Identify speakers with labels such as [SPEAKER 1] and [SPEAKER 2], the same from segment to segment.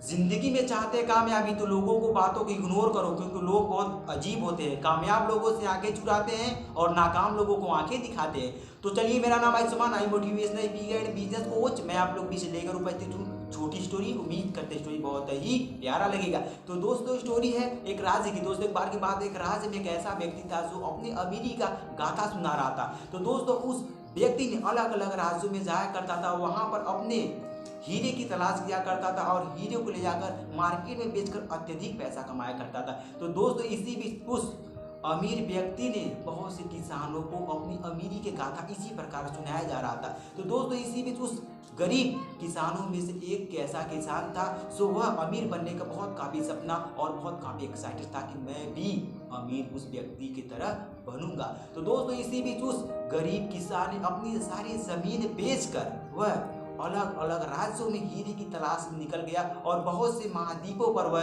[SPEAKER 1] जिंदगी में चाहते हैं कामयाबी तो लोगों को बातों को इग्नोर करो, क्योंकि लोग बहुत अजीब होते हैं। कामयाब लोगों से आंखें चुराते हैं और नाकाम लोगों को आंखें दिखाते हैं। तो चलिए, मेरा नाम आयुष्मान, आई मोटिवेशनल पीरियड बिजनेस कोच। मैं आप लोग बीच लेकर उपस्थित हूँ छोटी स्टोरी। उम्मीद करते स्टोरी बहुत ही प्यारा लगेगा। तो दोस्तों, स्टोरी है एक राज्य की। दोस्तों, एक बार की बात, एक राज्य में एक ऐसा व्यक्ति था जो अपनी अमीरी का गाथा सुना रहा था। तो दोस्तों, उस व्यक्ति ने अलग अलग राज्यों में जाया करता था, वहां पर अपने हीरे की तलाश किया करता था और हीरे को ले जाकर मार्केट में बेचकर अत्यधिक पैसा कमाया करता था। तो दोस्तों, इसी बीच उस अमीर व्यक्ति ने बहुत से किसानों को अपनी अमीरी के गाथा इसी प्रकार सुनाया जा रहा था। तो दोस्तों, इसी बीच उस गरीब किसानों में से एक ऐसा किसान था जो वह अमीर बनने का बहुत काफ़ी सपना और बहुत काफ़ी एक्साइटेड था कि मैं भी अमीर उस व्यक्ति की तरह बनूंगा। तो दोस्तों, इसी बीच उस गरीब किसान ने अपनी सारी ज़मीन बेचकर वह अलग अलग राज्यों में हीरे की तलाश में निकल गया और बहुत से महाद्वीपों पर वह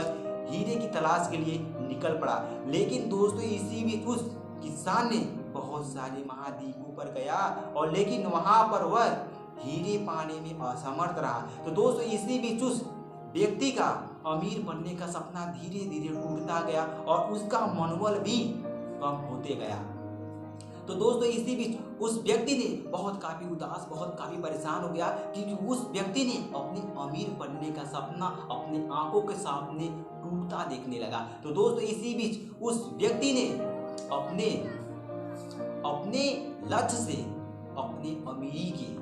[SPEAKER 1] हीरे की तलाश के लिए निकल पड़ा। लेकिन दोस्तों, इसी बीच उस किसान ने बहुत सारे महाद्वीपों पर गया और लेकिन वहां पर वह हीरे पाने में असमर्थ रहा। तो दोस्तों, इसी बीच उस व्यक्ति का अमीर बनने का सपना धीरे धीरे टूटता गया और उसका मनोबल भी कम होते गया। तो दोस्तों, इसी बीच उस व्यक्ति ने बहुत काफ़ी उदास, बहुत काफ़ी परेशान हो गया, क्योंकि उस व्यक्ति ने अपने अमीर बनने का सपना अपने आंखों के सामने टूटता देखने लगा। तो दोस्तों, इसी बीच उस व्यक्ति ने अपने अपने लक्ष्य से, अपने अमीरी के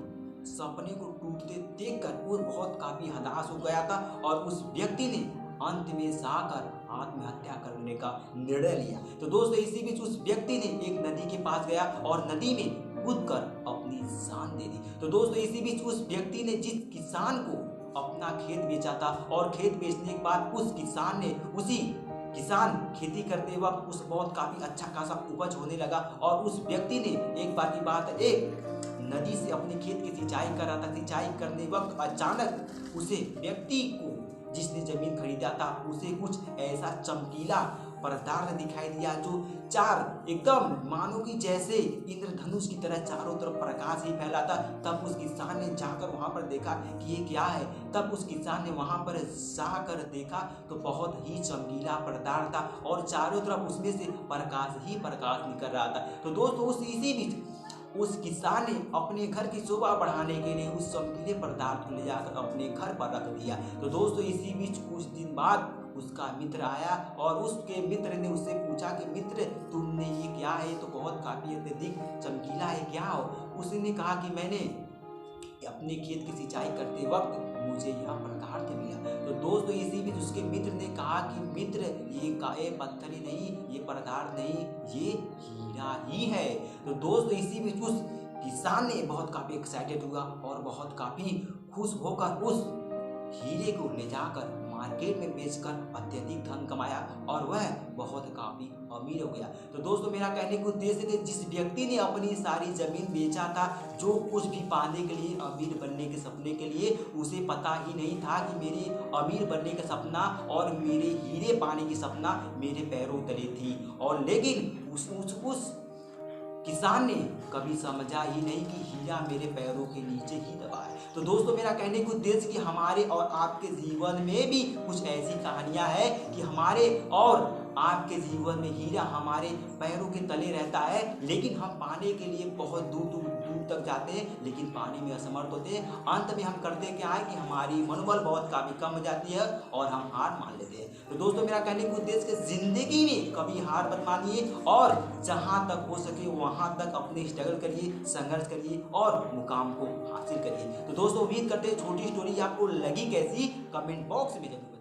[SPEAKER 1] सपने को टूटते देखकर वो बहुत काफ़ी हताश हो गया था और उस व्यक्ति ने अंत में जाकर आत्महत्या करने का निर्णय लिया। तो दोस्तों, इसी बीच उस व्यक्ति ने एक नदी के पास गया और नदी में कूदकर अपनी जान दे दी। तो दोस्तों, इसी बीच उस व्यक्ति ने जिस किसान को अपना खेत बेचा था और खेत बेचने के बाद उस किसान ने किसान खेती करते वक्त उस बहुत काफ़ी अच्छा खासा उपज होने लगा और उस व्यक्ति ने एक बार की बात है, एक नदी से अपने खेत की सिंचाई कर रहा था। सिंचाई करने वक्त अचानक उसे व्यक्ति को, जिसने जमीन खरीदा था, उसे कुछ ऐसा चमकीला पदार्थ दिखाई दिया जो चार एकदम मानो कि जैसे इंद्रधनुष की तरह चारों तरफ प्रकाश ही फैला था। तब उस किसान ने जाकर वहां पर देखा कि ये क्या है। तब उस किसान ने वहां पर जाकर देखा तो बहुत ही चमकीला पदार्थ था और चारों तरफ उसमें से प्रकाश ही प्रकाश निकल रहा था। तो दोस्तों, इसी बीच उस किसान ने अपने घर की शोभा बढ़ाने के लिए उस चमकीले पदार्थ को ले जाकर अपने घर पर रख दिया। तो दोस्तों, इसी बीच कुछ दिन बाद उसका मित्र आया और उसके मित्र ने उससे पूछा कि मित्र, तुमने ये क्या है, तो बहुत काफ़ी अत्यधिक चमकीला है, क्या हो? उसने कहा कि मैंने अपने खेत की सिंचाई करते वक्त मुझे यह पदार्थ मिला। तो दोस्तों, इसी बीच उसके मित्र ने कहा कि मित्र, ये पत्थर ही नहीं, ये पदार्थ नहीं, ये हीरा ही है। तो दोस्तों, इसी बीच उस किसान ने बहुत काफ़ी एक्साइटेड हुआ और बहुत काफ़ी खुश होकर उस हीरे को ले जाकर मार्केट में बेचकर अत्यधिक धन कमाया और वह बहुत काफ़ी अमीर हो गया। तो दोस्तों, मेरा कहने का उद्देश्य है, जिस व्यक्ति ने अपनी सारी ज़मीन बेचा था, जो कुछ भी पाने के लिए, अमीर बनने के सपने के लिए, उसे पता ही नहीं था कि मेरे अमीर बनने का सपना और मेरे हीरे पाने की सपना मेरे पैरों तले थी। और लेकिन उस किसान ने कभी समझा ही नहीं कि हीरा मेरे पैरों के नीचे ही दबा है। तो दोस्तों, मेरा कहने का उद्देश्य कि हमारे और आपके जीवन में भी कुछ ऐसी कहानियां हैं कि हमारे और आपके जीवन में हीरा हमारे पैरों के तले रहता है, लेकिन हम पाने के लिए बहुत दूर दूर दूर तक जाते हैं, लेकिन पाने में असमर्थ होते हैं। अंत में हम करते क्या है कि हमारी मनोबल बहुत काफ़ी कम हो जाती है और हम हार मान लेते हैं। तो दोस्तों, मेरा कहने का उद्देश्य कि जिंदगी में कभी हार मत मानिए और जहाँ तक हो सके वहाँ तक अपने स्ट्रगल करिए, संघर्ष करिए और मुकाम को हासिल करिए। तो दोस्तों, उम्मीद करते हैं छोटी स्टोरी आपको लगी कैसी, कमेंट बॉक्स में जरूर